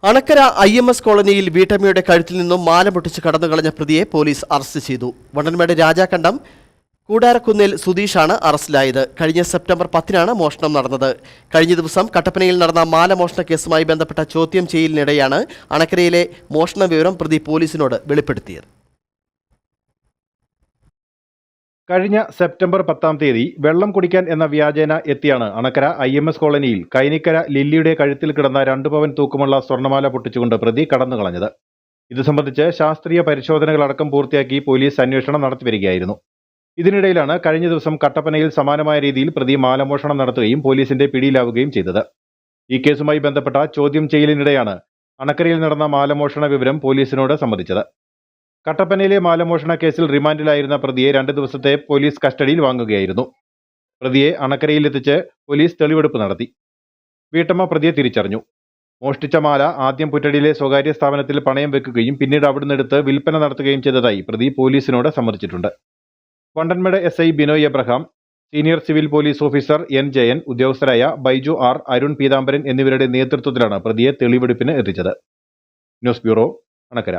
Anakkara IMS കോളനിയിൽ വീട്ടമ്മയുടെ കഴുത്തിൽ നിന്നും മാല പൊട്ടിച്ച് കടന്നുകളഞ്ഞ പ്രതിയെ പോലീസ് അറസ്റ്റ് ചെയ്തു. വണ്ടൻമേട് രാജാക്കണ്ടം കൂടാരക്കുന്നിൽ സുധീഷാണ് അറസ്റ്റിലായത്. കഴിഞ്ഞ സെപ്റ്റംബർ 10-നാണ് മോഷണം നടന്നത്. കഴിഞ്ഞ ദിവസം കട്ടപ്പനയിൽ നടന്ന മാല മോഷണ കേസുമായി ബന്ധപ്പെട്ട ചോദ്യം ചെയ്യലിനിടെയാണ് അണക്കരയിലെ മോഷണ വിവരം പ്രതി പോലീസിനോട് വെളിപ്പെടുത്തിയത്. കഴിഞ്ഞ സെപ്റ്റംബർ 10-ാം തീയതി വെള്ളം കുടിക്കാൻ എന്ന വ്യാജേന എത്തിയാണ് അണക്കര IMS കോളനിയിൽ കൈനിക്കര ലില്ലിയുടെ കഴുത്തിൽ കിടന്ന 2 പവൻ തൂക്കമുള്ള സ്വർണ്ണമാല പൊട്ടിച്ചുകൊണ്ട് പ്രതി കടന്നുകളഞ്ഞത്. ഇത് സംബന്ധിച്ച് ശാസ്ത്രീയ പരിശോധനകളടക്കം പൂർത്തിയാക്കി പോലീസ് അന്വേഷണം നടത്തിവരികയായിരുന്നു. ഇതിനിടയിലാണ് കഴിഞ്ഞ ദിവസം കട്ടപ്പനയിൽ സമാനമായ രീതിയിൽ പ്രതി മാലമോഷണം നടത്തുകയും പോലീസിന്റെ പിടിയിലാവുകയും ചെയ്തത്. ഈ കേസുമായി ബന്ധപ്പെട്ട ചോദ്യം ചെയ്യലിനിടെയാണ് അണക്കരയിൽ നടന്ന മാലമോഷണ വിവരം പോലീസിനോട് സമ്മതിച്ചത്. കട്ടപ്പനയിലെ മാലമോഷണ കേസിൽ റിമാൻഡിലായിരുന്ന പ്രതിയെ 2 ദിവസത്തെ പോലീസ് കസ്റ്റഡിയിൽ വാങ്ങുകയായിരുന്നു. പ്രതിയെ അണക്കരയിലെത്തിച്ച് പോലീസ് തെളിവെടുപ്പ് നടത്തി. വീട്ടമ്മ പ്രതിയെ തിരിച്ചറിഞ്ഞു. മോഷ്ടിച്ച മാല ആദ്യം പുറ്റടിയിലെ സ്വകാര്യ സ്ഥാപനത്തിൽ പണയം വെക്കുകയും പിന്നീട് അവിടുന്ന് എടുത്ത് വിൽപ്പന നടത്തുകയും ചെയ്തതായി പ്രതി പോലീസിനോട് സമ്മതിച്ചിട്ടുണ്ട്. Vandanmedu SI Binoy Abraham, senior civil police officer N Jayan, ഉദ്യോഗസ്ഥരായ ബൈജു R, അരുൺ പീതാംബരൻ എന്നിവരുടെ നേതൃത്വത്തിലാണ് പ്രതിയെ തെളിവെടുപ്പിന് എത്തിച്ചത്. News bureau, Anakkara.